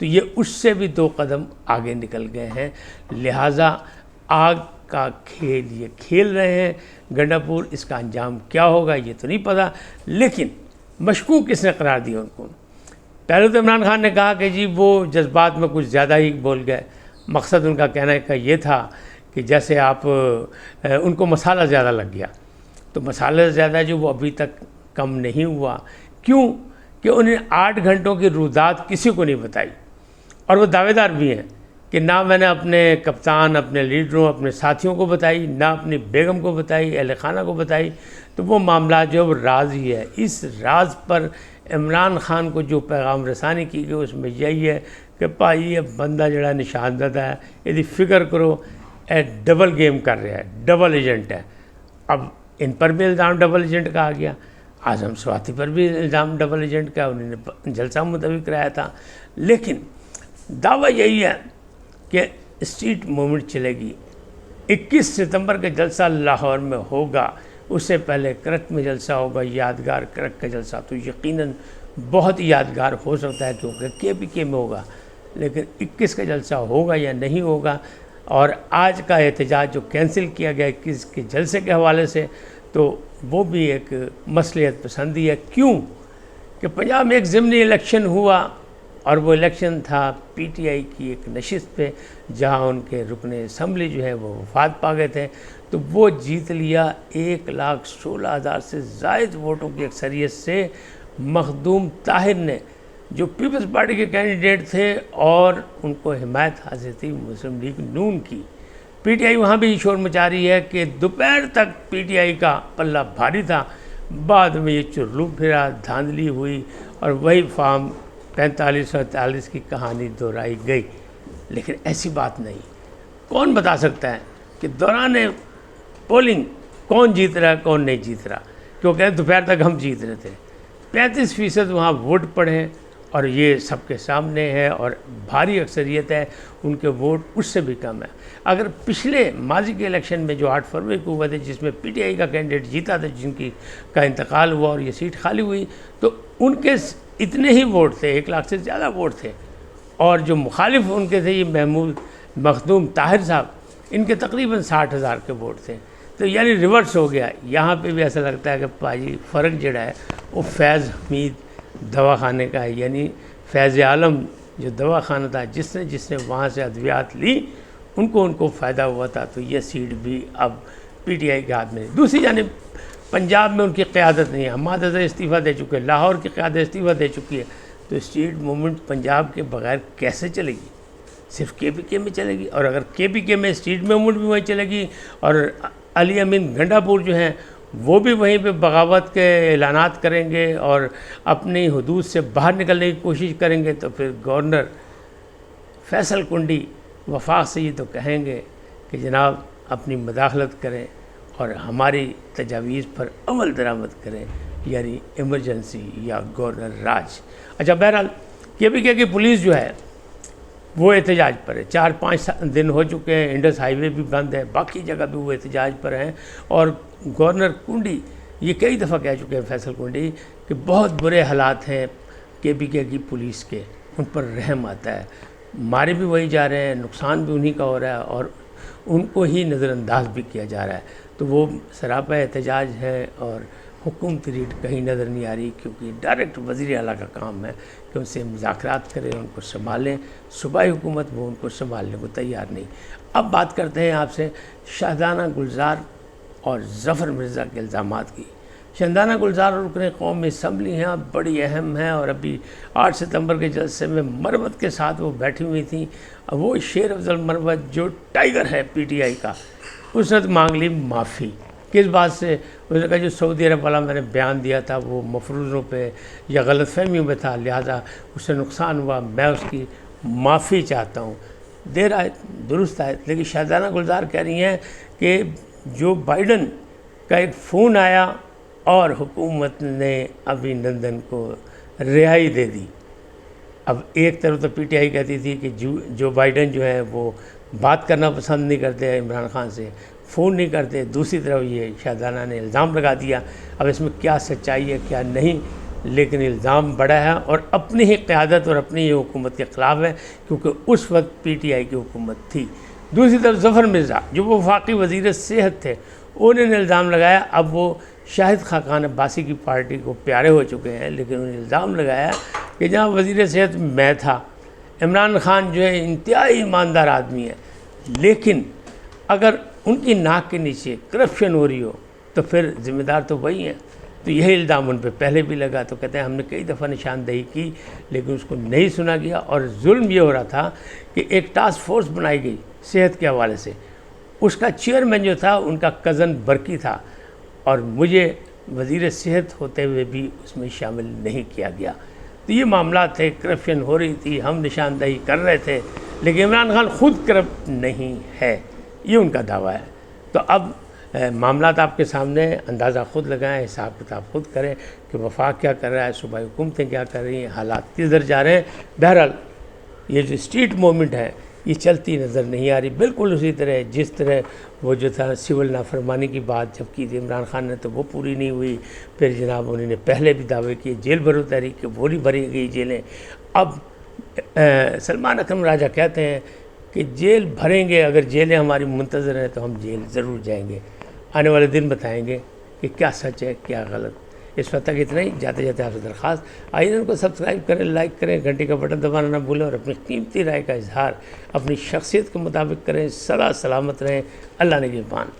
تو یہ اس سے بھی 2 قدم آگے نکل گئے ہیں، لہٰذا آگ کا کھیل یہ کھیل رہے ہیں۔ گنڈا پور اس کا انجام کیا ہوگا یہ تو نہیں پتہ، لیکن مشکوک کس نے قرار دیا ان کو؟ پہلے تو عمران خان نے کہا کہ جی وہ جذبات میں کچھ زیادہ ہی بول گئے، مقصد ان کا کہنے کا یہ تھا کہ جیسے آپ ان کو مسالہ زیادہ لگ گیا، تو مسالہ زیادہ جو وہ ابھی تک کم نہیں ہوا، کیوں کہ انہیں 8 گھنٹوں کی رودات کسی کو نہیں بتائی، اور وہ دعوے دار بھی ہیں کہ نہ میں نے اپنے کپتان، اپنے لیڈروں، اپنے ساتھیوں کو بتائی، نہ اپنی بیگم کو بتائی، اہل خانہ کو بتائی، تو وہ معاملات جو ہے وہ راز ہی ہے۔ اس راز پر عمران خان کو جو پیغام رسانی کی گئی اس میں یہی ہے کہ بھائی یہ بندہ جڑا نشاندہ ہے، یہ فکر کرو ڈبل گیم کر رہا ہے، ڈبل ایجنٹ ہے۔ اب ان پر بھی الزام ڈبل ایجنٹ کا آ گیا، اعظم سواتی پر بھی الزام ڈبل ایجنٹ کا، انہوں نے جلسہ ملتوی کرایا تھا، لیکن دعویٰ یہی ہے کہ اسٹریٹ موومنٹ چلے گی۔ 21 ستمبر کا جلسہ لاہور میں ہوگا، اس سے پہلے کرک میں جلسہ ہوگا، یادگار کرک کا جلسہ تو یقیناً بہت یادگار ہو سکتا ہے کیونکہ کے میں ہوگا، لیکن 21 کا جلسہ ہوگا یا نہیں ہوگا۔ اور آج کا احتجاج جو کینسل کیا گیا 21 کے جلسے کے حوالے سے، تو وہ بھی ایک مصلحت پسندی ہے۔ کیوں کہ پنجاب میں ایک ضمنی الیکشن ہوا، اور وہ الیکشن تھا پی ٹی آئی کی ایک نشست پہ، جہاں ان کے رکن اسمبلی جو ہے وہ وفات پا گئے تھے، تو وہ جیت لیا 1,16,000 سے زائد ووٹوں کی اکثریت سے۔ مخدوم طاہر نے جو پیپلز پارٹی کے کینڈیڈیٹ تھے اور ان کو حمایت حاصل تھی مسلم لیگ نون کی، پی ٹی آئی وہاں بھی شور مچا رہی ہے کہ دوپہر تک پی ٹی آئی کا پلہ بھاری تھا، بعد میں یہ چرلو پھرا، دھاندلی ہوئی، اور وہی فارم 45-48 کی کہانی دہرائی گئی۔ لیکن ایسی بات نہیں، کون بتا سکتا ہے کہ دوران پولنگ کون جیت رہا ہے کون نہیں جیت رہا، کیونکہ دوپہر تک ہم جیت رہے تھے۔ 35% وہاں ووٹ پڑے ہیں، اور یہ سب کے سامنے ہے، اور بھاری اکثریت ہے، ان کے ووٹ اس سے بھی کم ہے۔ اگر پچھلے ماضی کے الیکشن میں جو 8 فروری کو ہوئے تھے، جس میں پی ٹی آئی کا کینڈیڈیٹ جیتا تھا، جن کا انتقال ہوا اور یہ سیٹ خالی ہوئی، تو ان کے اتنے ہی ووٹ تھے، 1 لاکھ سے زیادہ ووٹ تھے، اور جو مخالف ان کے تھے یہ محمود مخدوم طاہر صاحب، ان کے تقریباً 60,000 کے ووٹ تھے۔ تو یعنی ریورس ہو گیا۔ یہاں پہ بھی ایسا لگتا ہے کہ پاجی فرق جڑا ہے وہ فیض حمید دواخانے کا ہے، یعنی فیض عالم جو دواخانہ تھا، جس نے وہاں سے ادویات لی، ان کو فائدہ ہوا تھا، تو یہ سیٹ بھی اب پی ٹی آئی کے ہاتھ میں۔ دوسری جانب پنجاب میں ان کی قیادت نہیں ہے، حماد اظہر استعفیٰ دے چکے، لاہور کی قیادت استعفیٰ دے چکی ہے، تو اسٹریٹ موومنٹ پنجاب کے بغیر کیسے چلے گی؟ صرف کے پی کے میں چلے گی، اور اگر کے پی کے میں اسٹریٹ موومنٹ بھی وہیں چلے گی، اور علی امین گنڈا پور جو ہیں وہ بھی وہیں پہ بغاوت کے اعلانات کریں گے اور اپنی حدود سے باہر نکلنے کی کوشش کریں گے، تو پھر گورنر فیصل کنڈی وفاق سے یہ تو کہیں گے کہ جناب اپنی مداخلت کریں اور ہماری تجاویز پر عمل درآمد کریں، یعنی ایمرجنسی یا گورنر راج۔ اچھا، بہرحال کے پی کے کی پولیس جو ہے وہ احتجاج پر ہے، 4-5 دن ہو چکے ہیں، انڈس ہائی وے بھی بند ہے، باقی جگہ بھی وہ احتجاج پر ہیں، اور گورنر کنڈی یہ کئی دفعہ کہہ چکے ہیں، فیصل کنڈی، کہ بہت برے حالات ہیں کے پی کے کی پولیس کے، ان پر رحم آتا ہے، مارے بھی وہی جا رہے ہیں، نقصان بھی انہی کا ہو رہا ہے، اور ان کو ہی نظر انداز بھی کیا جا رہا ہے۔ تو وہ سراپا احتجاج ہے، اور حکومتی ریٹ کہیں نظر نہیں آ رہی، کیونکہ ڈائریکٹ وزیر اعلیٰ کا کام ہے کہ ان سے مذاکرات کریں، ان کو سنبھالیں۔ صوبائی حکومت وہ ان کو سنبھالنے کو تیار نہیں۔ اب بات کرتے ہیں آپ سے شاہدانہ گلزار اور ظفر مرزا کے الزامات کی۔ شاہدانہ گلزار اور رکن قومی اسمبلی ہیں، بڑی اہم ہیں، اور ابھی 8 ستمبر کے جلسے میں مروت کے ساتھ وہ بیٹھی ہوئی تھیں۔ وہ شیر افضل مروت جو ٹائیگر ہے پی ٹی آئی کا، اس نے مانگ لی معافی۔ کس بات سے؟ اس نے کہا جو سعودی عرب والا میں نے بیان دیا تھا وہ مفروضوں پہ یا غلط فہمیوں پہ تھا، لہٰذا اس سے نقصان ہوا، میں اس کی معافی چاہتا ہوں۔ دیر آئے درست آئے، لیکن شاہدانہ گلزار کہہ رہی ہیں کہ جو بائیڈن کا ایک فون آیا اور حکومت نے ابھی نندن کو رہائی دے دی۔ اب ایک طرف تو پی ٹی آئی کہتی تھی کہ جو بائیڈن جو ہے وہ بات کرنا پسند نہیں کرتے عمران خان سے، فون نہیں کرتے، دوسری طرف یہ شاہدانہ نے الزام لگا دیا۔ اب اس میں کیا سچائی ہے کیا نہیں، لیکن الزام بڑا ہے اور اپنی ہی قیادت اور اپنی ہی حکومت کے خلاف ہے، کیونکہ اس وقت پی ٹی آئی کی حکومت تھی۔ دوسری طرف ظفر مرزا جو وفاقی وزیر صحت تھے، انہوں نے الزام لگایا، اب وہ شاہد خاقان عباسی کی پارٹی کو پیارے ہو چکے ہیں، لیکن انہوں نے الزام لگایا کہ جہاں وزیر صحت میں تھا، عمران خان جو ہے انتہائی ایماندار آدمی ہے، لیکن اگر ان کی ناک کے نیچے کرپشن ہو رہی ہو تو پھر ذمہ دار تو وہی ہیں۔ تو یہی الزام ان پہ پہلے بھی لگا، تو کہتے ہیں ہم نے کئی دفعہ نشاندہی کی لیکن اس کو نہیں سنا گیا، اور ظلم یہ ہو رہا تھا کہ ایک ٹاسک فورس بنائی گئی صحت کے حوالے سے، اس کا چیئرمین جو تھا ان کا کزن برقی تھا، اور مجھے وزیر صحت ہوتے ہوئے بھی اس میں شامل نہیں کیا گیا۔ تو یہ معاملات تھے، کرپشن ہو رہی تھی، ہم نشاندہی کر رہے تھے، لیکن عمران خان خود کرپٹ نہیں ہے، یہ ان کا دعویٰ ہے۔ تو اب معاملات آپ کے سامنے، اندازہ خود لگائیں، حساب کتاب خود کریں کہ وفاق کیا کر رہا ہے، صوبائی حکومتیں کیا کر رہی ہیں، حالات کدھر جا رہے ہیں۔ بہرحال یہ جو اسٹریٹ موومنٹ ہے یہ چلتی نظر نہیں آ رہی، بالکل اسی طرح جس طرح وہ جو تھا سول نافرمانی کی بات جب کی تھی عمران خان نے تو وہ پوری نہیں ہوئی، پھر جناب انہوں نے پہلے بھی دعوے کیے جیل بھرو تحریک کے، وہ نہیں بھری گئی جیلیں۔ اب سلمان اکرم راجہ کہتے ہیں کہ جیل بھریں گے، اگر جیلیں ہماری منتظر ہیں تو ہم جیل ضرور جائیں گے، آنے والے دن بتائیں گے کہ کیا سچ ہے کیا غلط۔ اس وقت تک اتنا ہی، جاتے جاتے آپ سے درخواست، آئیے ان کو سبسکرائب کریں، لائک کریں، گھنٹی کا بٹن دبانا نہ بھولیں، اور اپنی قیمتی رائے کا اظہار اپنی شخصیت کے مطابق کریں۔ سدا سلامت رہیں، اللہ نگہبان۔